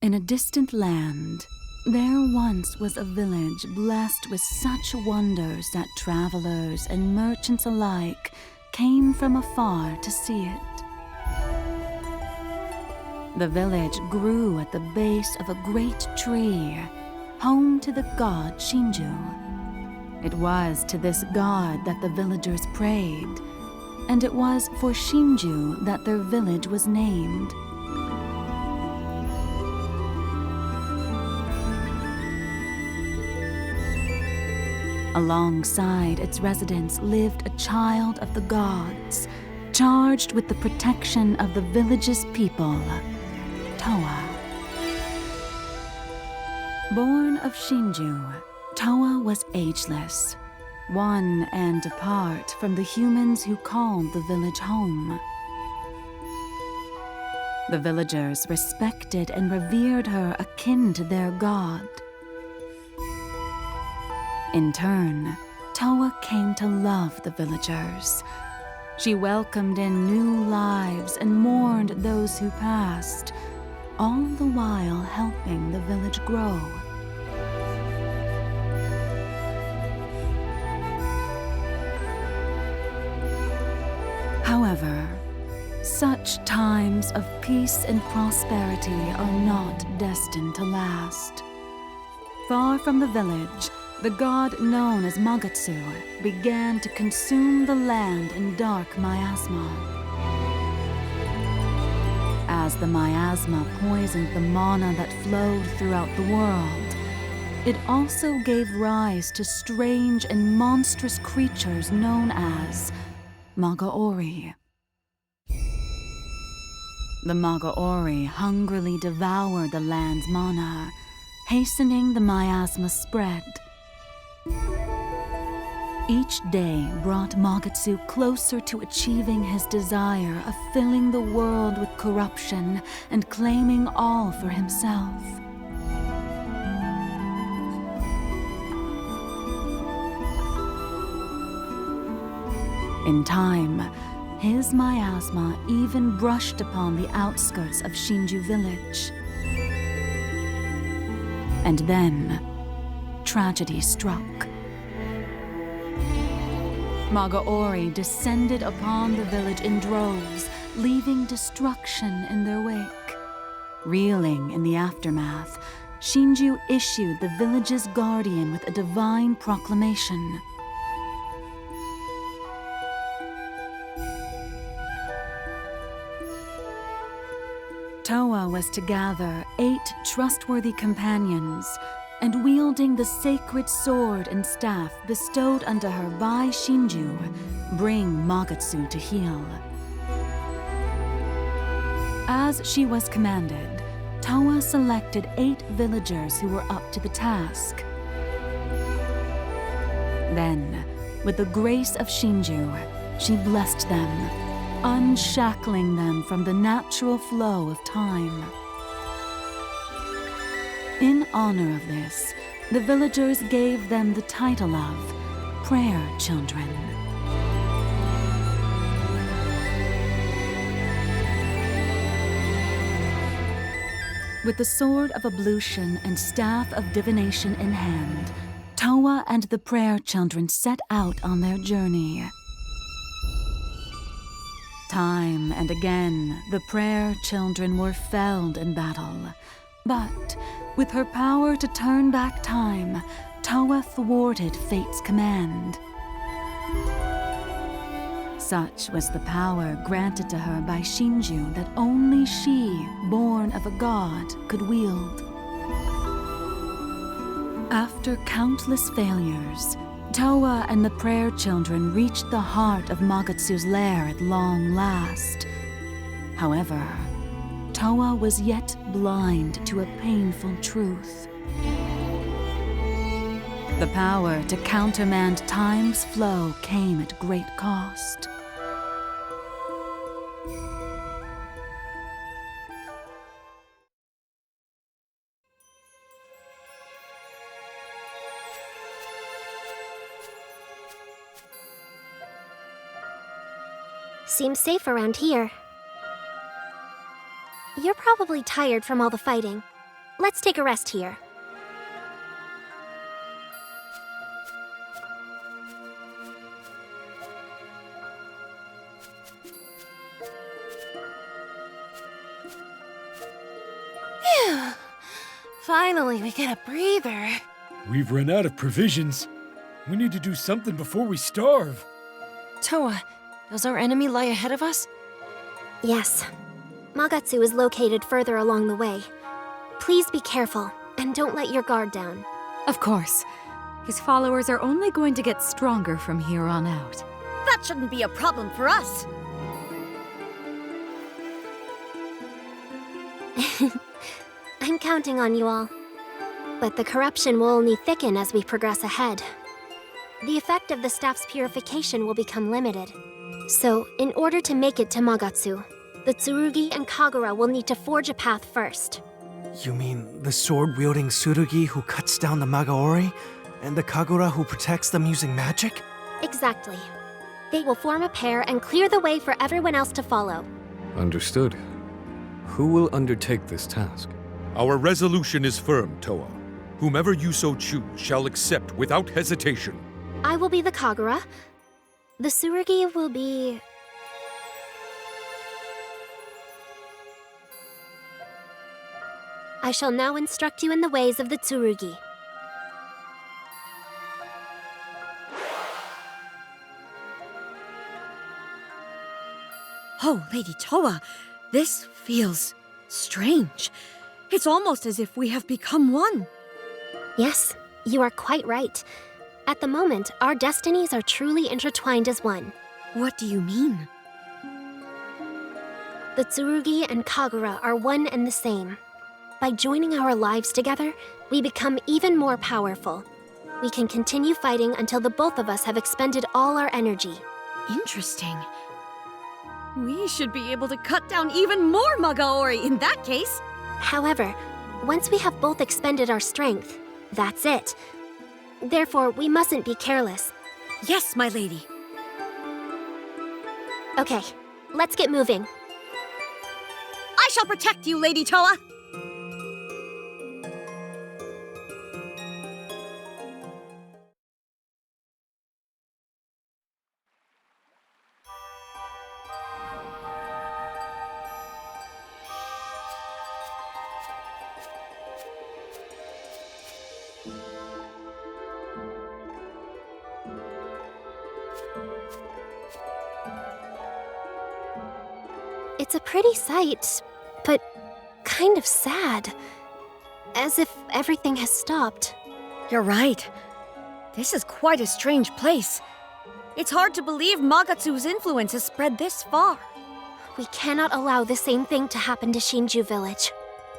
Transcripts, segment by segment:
In a distant land, there once was a village blessed with such wonders that travelers and merchants alike came from afar to see it. The village grew at the base of a great tree, home to the god Shinju. It was to this god that the villagers prayed, and it was for Shinju that their village was named. Alongside its residents lived a child of the gods, charged with the protection of the village's people, Towa. Born of Shinju, Towa was ageless, one and apart from the humans who called the village home. The villagers respected and revered her akin to their god. In turn, Towa came to love the villagers. She welcomed in new lives and mourned those who passed, all the while helping the village grow. However, such times of peace and prosperity are not destined to last. Far from the village, the god known as Magatsu began to consume the land in dark miasma. As the miasma poisoned the mana that flowed throughout the world, it also gave rise to strange and monstrous creatures known as Magaori. The Magaori hungrily devoured the land's mana, hastening the miasma's spread. Each day brought Magatsu closer to achieving his desire of filling the world with corruption and claiming all for himself. In time, his miasma even brushed upon the outskirts of Shinju village. And then, tragedy struck. Magaori descended upon the village in droves, leaving destruction in their wake. Reeling in the aftermath, Shinju issued the village's guardian with a divine proclamation. Towa was to gather 8 trustworthy companions, and wielding the sacred sword and staff bestowed unto her by Shinju, bring Magatsu to heal. As she was commanded, Towa selected 8 villagers who were up to the task. Then, with the grace of Shinju, she blessed them, unshackling them from the natural flow of time. In honor of this, the villagers gave them the title of Prayer Children. With the sword of ablution and staff of divination in hand, Towa and the Prayer Children set out on their journey. Time and again, the Prayer Children were felled in battle, but with her power to turn back time, Towa thwarted fate's command. Such was the power granted to her by Shinju that only she, born of a god, could wield. After countless failures, Towa and the Prayer Children reached the heart of Magatsu's lair at long last. However, Towa was yet blind to a painful truth. The power to countermand time's flow came at great cost. Seems safe around here. You're probably tired from all the fighting. let's take a rest here. Finally, we get a breather. We've run out of provisions. We need to do something before we starve. Towa, does our enemy lie ahead of us? Yes. Magatsu is located further along the way. Please be careful, and don't let your guard down. Of course. His followers are only going to get stronger from here on out. That shouldn't be a problem for us. I'm counting on you all. But the corruption will only thicken as we progress ahead. The effect of the staff's purification will become limited. So, in order to make it to Magatsu, the Tsurugi and Kagura will need to forge a path first. You mean the sword-wielding Tsurugi who cuts down the Magaori, and the Kagura who protects them using magic? Exactly. They will form a pair and clear the way for everyone else to follow. Understood. Who will undertake this task? Our resolution is firm, Towa. Whomever you so choose shall accept without hesitation. I will be the Kagura. The Tsurugi will be... I shall now instruct you in the ways of the Tsurugi. Oh, Lady Towa, this feels strange. It's almost as if we have become one. Yes, you are quite right. At the moment, our destinies are truly intertwined as one. What do you mean? The Tsurugi and Kagura are one and the same. By joining our lives together, we become even more powerful. We can continue fighting until the both of us have expended all our energy. Interesting. We should be able to cut down even more Magaori in that case. However, once we have both expended our strength, that's it. Therefore, we mustn't be careless. Yes, my lady. Okay, let's get moving. I shall protect you, Lady Towa. It's a pretty sight, but kind of sad. As if everything has stopped. You're right. This is quite a strange place. It's hard to believe Magatsu's influence has spread this far. We cannot allow the same thing to happen to Shinju Village.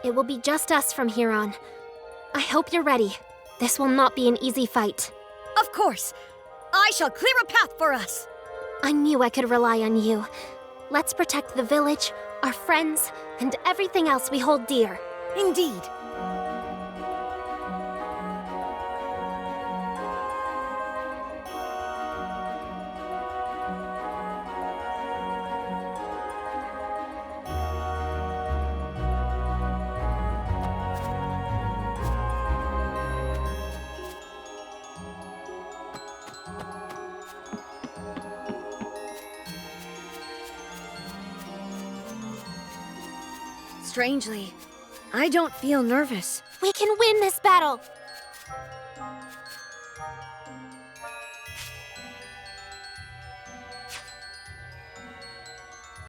It will be just us from here on. I hope you're ready. This will not be an easy fight. Of course. I shall clear a path for us. I knew I could rely on you. Let's protect the village, our friends, and everything else we hold dear. Indeed. Strangely, I don't feel nervous. We can win this battle!